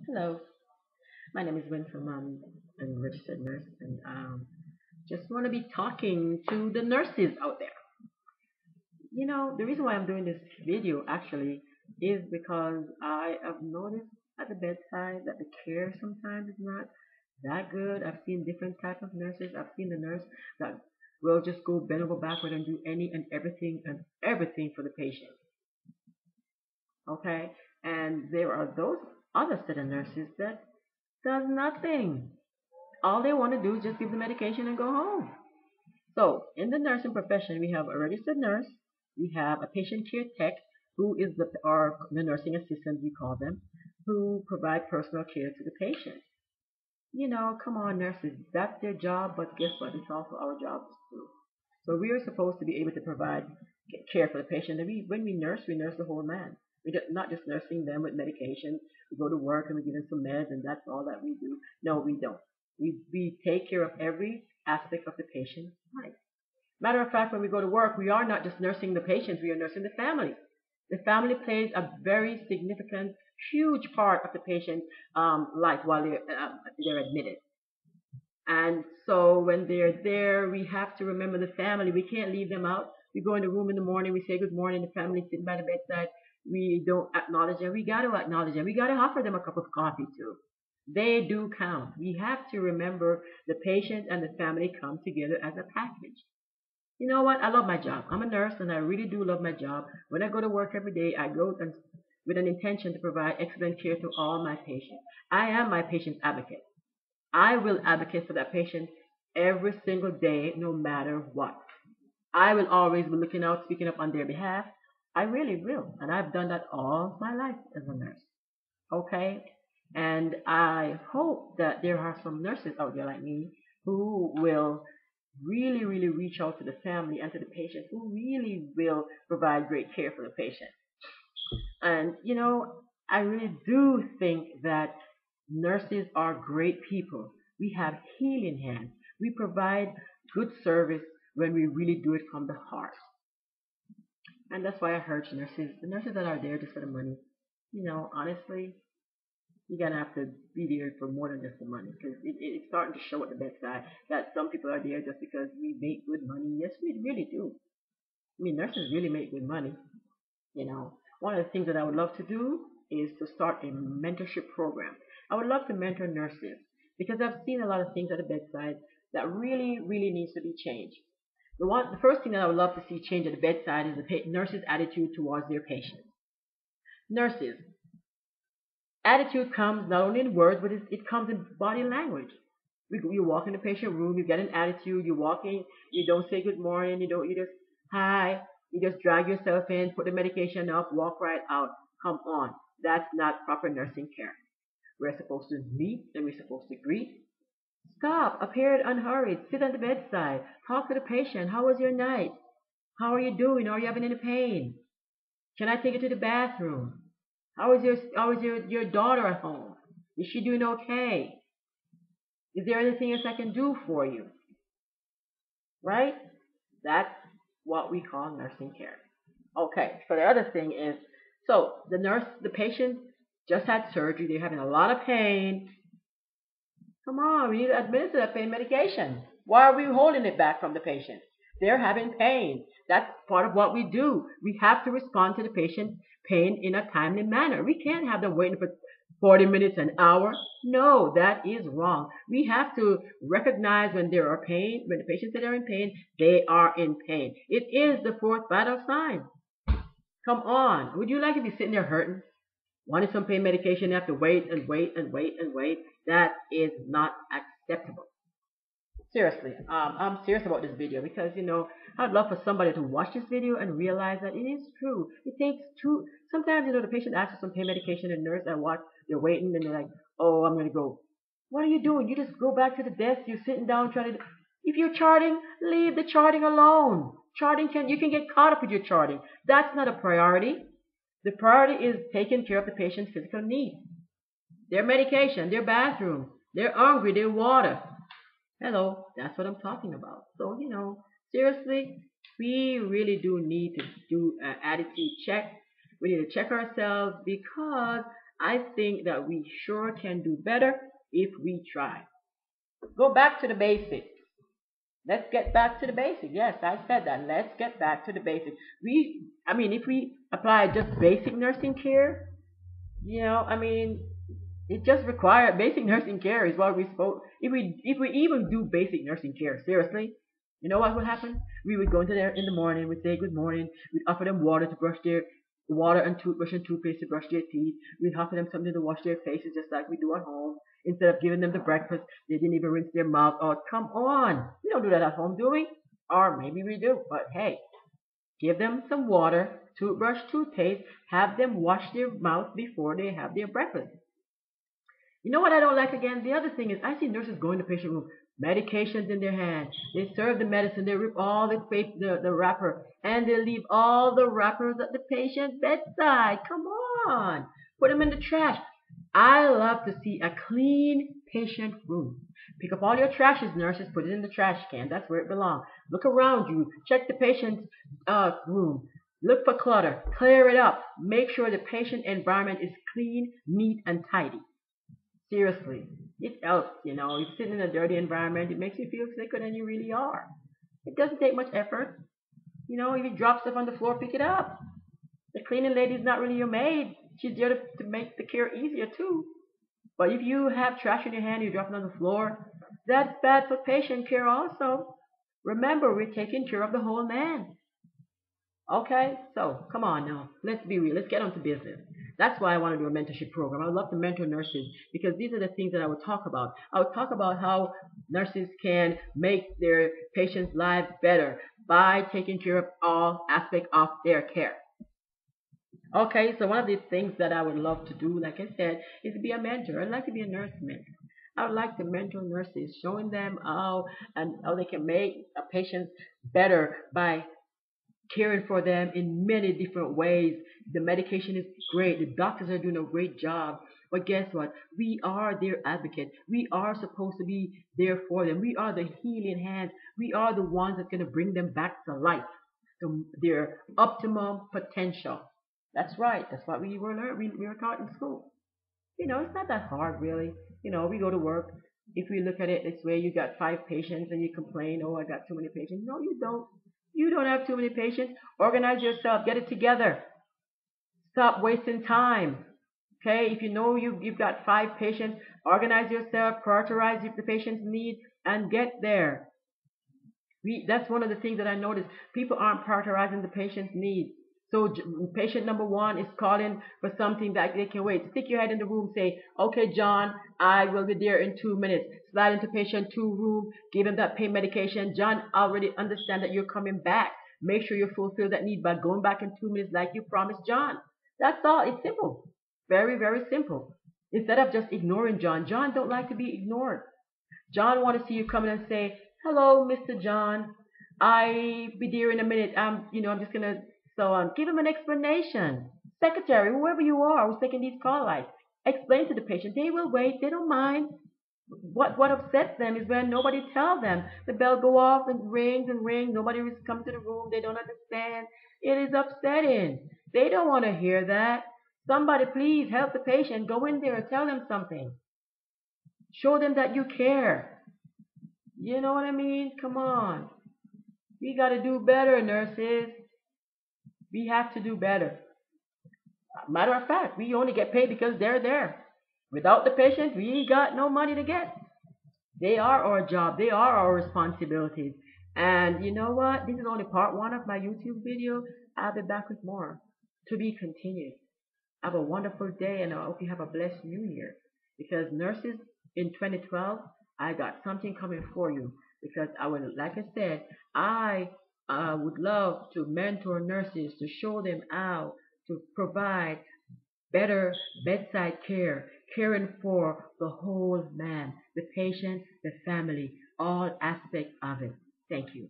Hello, my name is Winsome. I'm a registered nurse, and just want to be talking to the nurses out there. The reason why I'm doing this video actually is because I have noticed at the bedside that the care sometimes is not that good. I've seen different type of nurses. I've seen the nurse that will just go bend over backward and do any and everything for the patient. Okay, and there are those other set of nurses that does nothing. All they want to do is just give the medication and go home. So, in the nursing profession, we have a registered nurse, we have a patient care tech, who is the nursing assistant, we call them, who provide personal care to the patient. Come on, nurses, that's their job, but guess what? It's also our job too. So we are supposed to be able to provide care for the patient. And when we nurse the whole man. We're not just nursing them with medication. We go to work and we give them some meds, and that's all that we do. No, we don't. We take care of every aspect of the patient's life. Matter of fact, when we go to work, we are not just nursing the patients, we are nursing the family. The family plays a very significant, huge part of the patient's life while they're admitted. And so when they're there, we have to remember the family. We can't leave them out. We go in the room in the morning, we say good morning, the family sitting by the bedside. We don't acknowledge them. We got to acknowledge them. We got to offer them a cup of coffee too. They do count. We have to remember the patient and the family come together as a package. You know what? I love my job. I'm a nurse and I really do love my job. When I go to work every day, I go with an intention to provide excellent care to all my patients. I am my patient's advocate. I will advocate for that patient every single day, no matter what. I will always be looking out, speaking up on their behalf. I really will. And I've done that all my life as a nurse. Okay? And I hope that there are some nurses out there like me who will really, really reach out to the family and to the patient, who really will provide great care for the patient. And, I really do think that nurses are great people. We have healing hands. We provide good service when we really do it from the heart. And that's why I urge nurses, the nurses that are there just for the money, honestly, you're gonna have to be there for more than just the money because it's starting to show at the bedside that some people are there just because we make good money. Yes, we really do. I mean, nurses really make good money. One of the things that I would love to do is to start a mentorship program. I would love to mentor nurses because I've seen a lot of things at the bedside that really, really needs to be changed. The first thing that I would love to see change at the bedside is the nurses' attitude towards their patients. Nurses, attitude comes not only in words, but it comes in body language. You walk in the patient room, you get an attitude. You walk in, you don't say good morning, you just hi, you just drag yourself in, put the medication up, walk right out. Come on, that's not proper nursing care. We're supposed to meet and we're supposed to greet. Stop, appear unhurried, sit on the bedside, talk to the patient. How was your night? How are you doing? Are you having any pain? Can I take you to the bathroom? How is your daughter at home? Is she doing okay? Is there anything else I can do for you? Right? That's what we call nursing care. Okay, so the other thing is, so the patient just had surgery, they're having a lot of pain. Come on, we need to administer that pain medication. Why are we holding it back from the patient? They're having pain. That's part of what we do. We have to respond to the patient's pain in a timely manner. We can't have them waiting for 40 minutes, an hour. No, that is wrong. We have to recognize when there are pain, when the patients are in pain, they are in pain. It is the fourth vital sign. Come on. Would you like to be sitting there hurting? Wanting some pain medication, you have to wait and wait and wait and wait. That is not acceptable. Seriously, I'm serious about this video because I'd love for somebody to watch this video and realize that it is true. It takes two. Sometimes the patient asks for some pain medication and nurse and watch. They're waiting and they're like, "Oh, I'm gonna go." What are you doing? You just go back to the desk. You're sitting down trying to. If you're charting, leave the charting alone. You can get caught up with your charting. That's not a priority. The priority is taking care of the patient's physical needs, their medication, their bathroom, their hungry, their water. Hello, that's what I'm talking about. So, seriously, we really do need to do an attitude check. We need to check ourselves because I think that we sure can do better if we try. Go back to the basics. Let's get back to the basics. Yes, I said that. Let's get back to the basics. I mean, if we apply just basic nursing care, I mean, it just requires basic nursing care is what we spoke. If we even do basic nursing care, seriously, you know what would happen? We would go into there in the morning. We'd say good morning. We'd offer them water to brush their water and toothbrush and toothpaste to brush their teeth. We'd offer them something to wash their faces just like we do at home. Instead of giving them the breakfast, they didn't even rinse their mouth out. Come on, we don't do that at home, do we? Or maybe we do. But hey, give them some water, toothbrush, toothpaste. Have them wash their mouth before they have their breakfast. You know what I don't like again? The other thing is I see nurses go in the patient room, medications in their hand. They serve the medicine, they rip all the wrapper, and they leave all the wrappers at the patient's bedside. Come on. Put them in the trash. I love to see a clean patient room. Pick up all your trashes, nurses, put it in the trash can. That's where it belongs. Look around you. Check the patient's room. Look for clutter. Clear it up. Make sure the patient environment is clean, neat, and tidy. Seriously, it helps, You sit in a dirty environment, it makes you feel sicker than you really are. It doesn't take much effort. If you drop stuff on the floor, pick it up. The cleaning lady is not really your maid. She's there to make the care easier too. But if you have trash in your hand, you drop it on the floor, that's bad for patient care also. Remember, we're taking care of the whole man. Okay, so come on now. Let's be real. Let's get on to business. That's why I want to do a mentorship program. I would love to mentor nurses because these are the things that I would talk about. I would talk about how nurses can make their patients' lives better by taking care of all aspects of their care. Okay, so one of the things that I would love to do, like I said, is to be a mentor. I'd like to be a nurse mentor. I would like to mentor nurses, showing them how they can make a patient better by caring for them in many different ways. The medication is great. The doctors are doing a great job. But guess what? We are their advocate. We are supposed to be there for them. We are the healing hands. We are the ones that's going to bring them back to life, to their optimum potential. That's right. That's what we were learned. We were taught in school. It's not that hard, really. We go to work. If we look at it this way, you got 5 patients and you complain, oh, I got too many patients. No, you don't. You don't have too many patients. Organize yourself. Get it together. Stop wasting time. Okay? If you know you've got 5 patients, organize yourself, prioritize the patient's need, and get there. That's one of the things that I noticed. People aren't prioritizing the patient's needs. So patient number 1 is calling for something that they can wait. Stick your head in the room, say, okay, John, I will be there in 2 minutes. Slide into patient 2 room, give him that pain medication. John already understand that you're coming back. Make sure you fulfill that need by going back in 2 minutes like you promised John. That's all. It's simple. Very, very simple. Instead of just ignoring John. John don't like to be ignored. John want to see you come in and say, hello, Mr. John. I be there in a minute. I'm just gonna. So give him an explanation. Secretary, whoever you are who's taking these call lights, explain to the patient. They will wait. They don't mind. What upsets them is when nobody tells them. The bell go off and rings and rings. Nobody comes to the room. They don't understand. It is upsetting. They don't want to hear that. Somebody please help the patient. Go in there. Tell them something. Show them that you care. You know what I mean? Come on. We got to do better, nurses. We have to do better. Matter of fact, we only get paid because they're there. Without the patient, we got no money to get. They are our job. They are our responsibilities. And you know what? This is only part 1 of my YouTube video. I'll be back with more to be continued. Have a wonderful day, and I hope you have a blessed new year. Because nurses, in 2012, I got something coming for you. Because like I said, I would love to mentor nurses to show them how to provide better bedside care, caring for the whole man, the patient, the family, all aspects of it. Thank you.